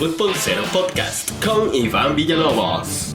Fútbol Cero Podcast con Iván Villalobos.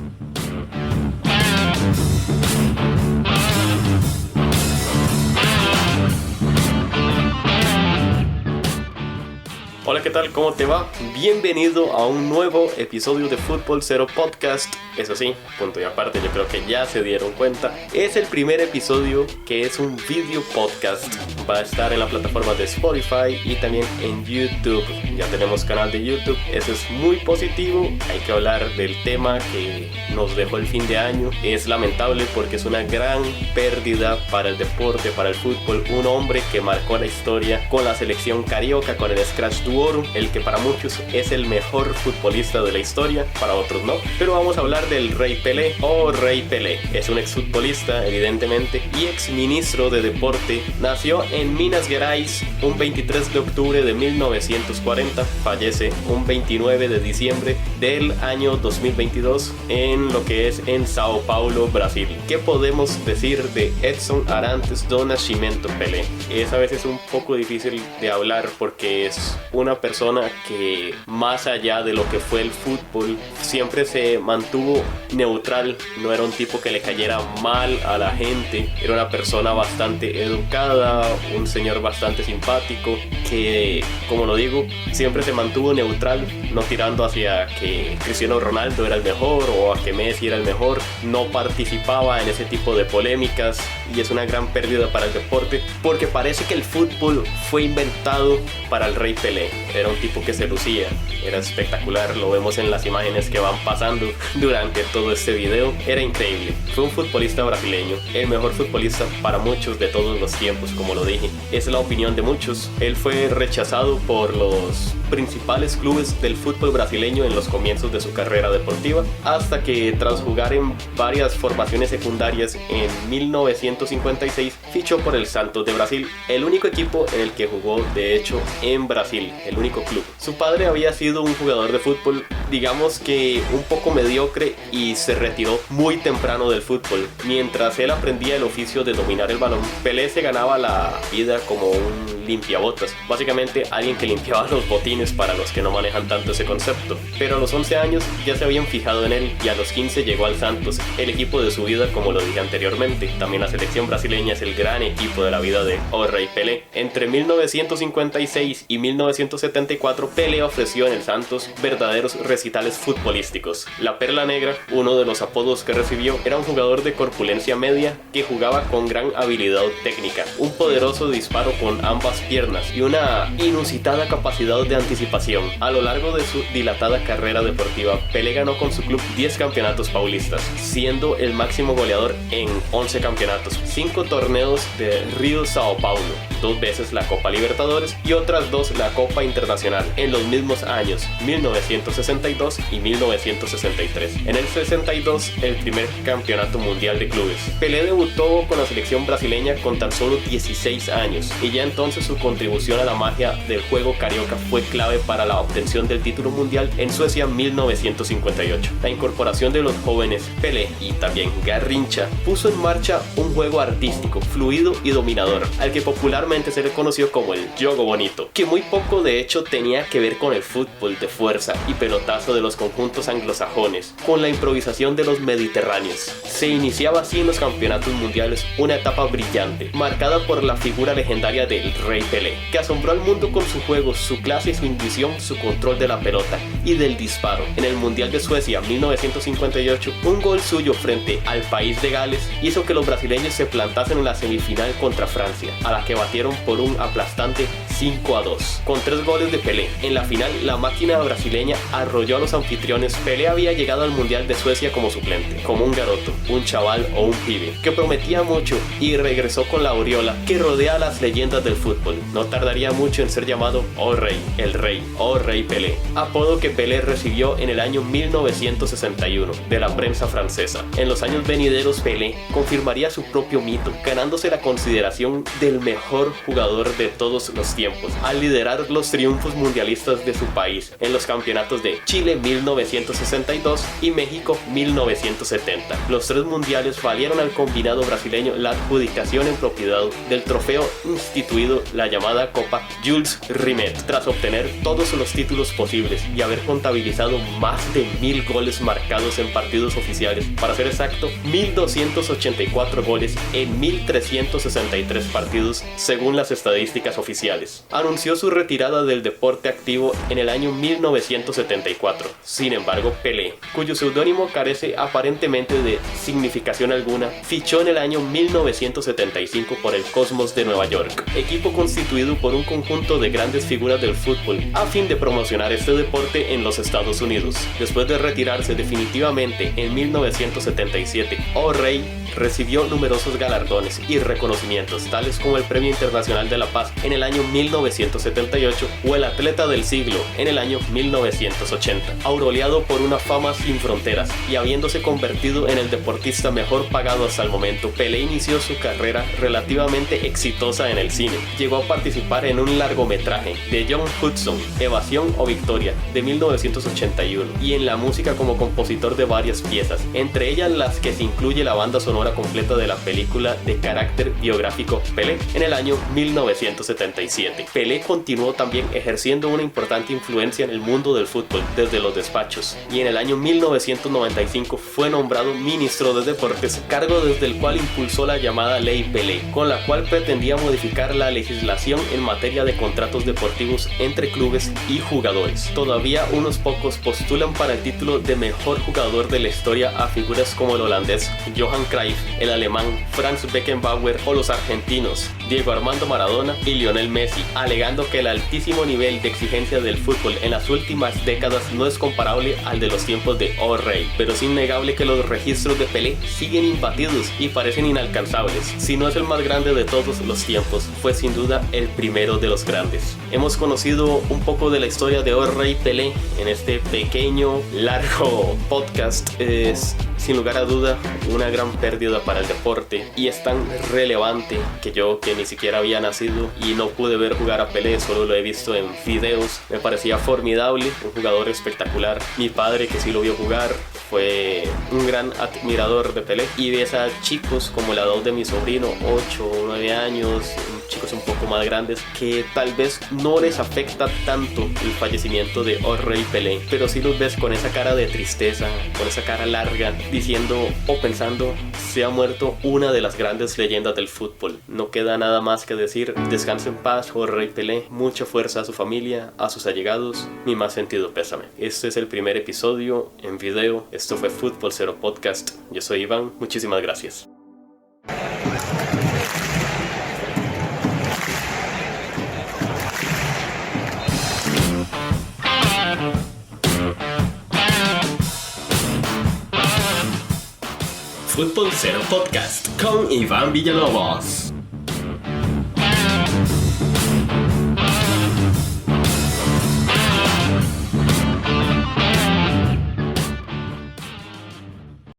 Hola, ¿qué tal? ¿Cómo te va? Bienvenido a un nuevo episodio de Fútbol Cero Podcast. Eso sí, punto y aparte, yo creo que ya se dieron cuenta. Es el primer episodio que es un video podcast. Va a estar en la plataforma de Spotify y también en YouTube. Ya tenemos canal de YouTube, eso es muy positivo. Hay que hablar del tema que nos dejó el fin de año. Es lamentable porque es una gran pérdida para el deporte, para el fútbol. Un hombre que marcó la historia con la selección carioca, con el Scratch du Oro, el que para muchos es el mejor futbolista de la historia, para otros no. Pero vamos a hablar del Rey Pelé o Rey Pelé. Es un exfutbolista, evidentemente, y exministro de deporte. Nació en Minas Gerais un 23 de octubre de 1940. Fallece un 29 de diciembre del año 2022 en lo que es en Sao Paulo, Brasil. ¿Qué podemos decir de Edson Arantes do Nascimento Pelé? Es a veces un poco difícil de hablar porque es una persona que, más allá de lo que fue el fútbol, siempre se mantuvo neutral. No era un tipo que le cayera mal a la gente, era una persona bastante educada, un señor bastante simpático que, como lo digo, siempre se mantuvo neutral, no tirando hacia que Cristiano Ronaldo era el mejor o a que Messi era el mejor. No participaba en ese tipo de polémicas y es una gran pérdida para el deporte porque parece que el fútbol fue inventado para el Rey Pelé. Era un tipo que se lucía, era espectacular, lo vemos en las imágenes que van pasando durante todo este video. Era increíble, fue un futbolista brasileño, el mejor futbolista para muchos de todos los tiempos, como lo dije. Es la opinión de muchos. Él fue rechazado por los principales clubes del fútbol brasileño en los comienzos de su carrera deportiva, hasta que tras jugar en varias formaciones secundarias en 1956 fichó por el Santos de Brasil, el único equipo en el que jugó de hecho en Brasil, el único club. Su padre había sido un jugador de fútbol, digamos que un poco mediocre, y se retiró muy temprano del fútbol. Mientras él aprendía el oficio de dominar el balón, Pelé se ganaba la vida como un limpiabotas, básicamente alguien que limpiaba los botines para los que no manejan tanto ese concepto. Pero a los 11 años ya se habían fijado en él y a los 15 llegó al Santos, el equipo de su vida, como lo dije anteriormente. También la selección brasileña es el gran equipo de la vida de Rey Pelé. Entre 1956 y 1974 Pelé ofreció en el Santos verdaderos recitales futbolísticos. La Perla Negra, uno de los apodos que recibió, era un jugador de corpulencia media que jugaba con gran habilidad técnica, un poderoso disparo con ambas piernas y una inusitada capacidad de anticipación. A lo largo de su dilatada carrera deportiva, Pelé ganó con su club 10 campeonatos paulistas, siendo el máximo goleador en 11 campeonatos, 5 torneos de Río Sao Paulo, 2 veces la Copa Libertadores y otras 2 la Copa Internacional en los mismos años, 1962 y 1963. En el 62, el primer campeonato mundial de clubes. Pelé debutó con la selección brasileña con tan solo 16 años y ya entonces su contribución a la magia del juego carioca fue clave para la obtención del título mundial en Suecia 1958. La incorporación de los jóvenes Pelé y también Garrincha puso en marcha un juego artístico, fluido y dominador, al que popularmente se le conoció como el Jogo Bonito, que muy poco de hecho tenía que ver con el fútbol de fuerza y pelotazo de los conjuntos anglosajones, con la improvisación de los mediterráneos. Se iniciaba así en los campeonatos mundiales una etapa brillante, marcada por la figura legendaria del Rey Pelé, que asombró al mundo con su juego, su clase y su intuición, su control de la pelota y del disparo. En el Mundial de Suecia 1958, un gol suyo frente al país de Gales hizo que los brasileños se plantasen en la semifinal contra Francia, a la que batieron por un aplastante 5-2, con 3 goles de Pelé. En la final, la máquina brasileña arrolló a los anfitriones. Pelé había llegado al Mundial de Suecia como suplente, como un garoto, un chaval o un pibe, que prometía mucho, y regresó con la aureola que rodea a las leyendas del fútbol. No tardaría mucho en ser llamado Rey, el Rey, Rey Pelé, apodo que Pelé recibió en el año 1961 de la prensa francesa. En los años venideros, Pelé confirmaría su propio mito, ganándose la consideración del mejor jugador de todos los tiempos tiempos, al liderar los triunfos mundialistas de su país en los campeonatos de Chile 1962 y México 1970. Los 3 mundiales valieron al combinado brasileño la adjudicación en propiedad del trofeo instituido, la llamada Copa Jules Rimet, tras obtener todos los títulos posibles y haber contabilizado más de 1000 goles marcados en partidos oficiales. Para ser exacto, 1284 goles en 1363 partidos según las estadísticas oficiales. Anunció su retirada del deporte activo en el año 1974. Sin embargo, Pelé, cuyo seudónimo carece aparentemente de significación alguna, fichó en el año 1975 por el Cosmos de Nueva York, equipo constituido por un conjunto de grandes figuras del fútbol a fin de promocionar este deporte en los Estados Unidos. Después de retirarse definitivamente en 1977, O'Reilly recibió numerosos galardones y reconocimientos, tales como el Premio Internacional de la Paz en el año 1978 o el Atleta del Siglo en el año 1980. Aureolado por una fama sin fronteras y habiéndose convertido en el deportista mejor pagado hasta el momento, Pelé inició su carrera relativamente exitosa en el cine. Llegó a participar en un largometraje de John Hudson, Evasión o Victoria, de 1981, y en la música como compositor de varias piezas, entre ellas las que se incluye la banda sonora completa de la película de carácter biográfico Pelé en el año 1977. Pelé continuó también ejerciendo una importante influencia en el mundo del fútbol desde los despachos, y en el año 1995 fue nombrado ministro de Deportes, cargo desde el cual impulsó la llamada Ley Pelé, con la cual pretendía modificar la legislación en materia de contratos deportivos entre clubes y jugadores. Todavía unos pocos postulan para el título de mejor jugador de la historia a figuras como el holandés Johan Cruyff, el alemán Franz Beckenbauer o los argentinos Diego Armando Maradona y Lionel Messi, alegando que el altísimo nivel de exigencia del fútbol en las últimas décadas no es comparable al de los tiempos de O'Reilly, pero es innegable que los registros de Pelé siguen imbatidos y parecen inalcanzables. Si no es el más grande de todos los tiempos, fue sin duda el primero de los grandes. Hemos conocido un poco de la historia de O'Reilly Pelé en este pequeño, largo podcast. Es sin lugar a duda una gran pérdida para el deporte y es tan relevante que yo, que ni siquiera había nacido y no pude ver jugar a Pelé, solo lo he visto en videos, me parecía formidable, un jugador espectacular. Mi padre, que sí lo vio jugar, fue un gran admirador de Pelé, y ves a chicos como la edad de mi sobrino, 8 o 9 años, chicos un poco más grandes, que tal vez no les afecta tanto el fallecimiento de O'Reilly Pelé, pero sí los ves con esa cara de tristeza, con esa cara larga, diciendo o pensando: se ha muerto una de las grandes leyendas del fútbol. No queda nada más que decir: descanse en paz, O'Reilly Pelé, mucha fuerza a su familia, a sus allegados, mi más sentido pésame. Este es el primer episodio en video, esto fue Fútbol Cero Podcast, yo soy Iván, muchísimas gracias. Fútbol Cero Podcast con Iván Villalobos.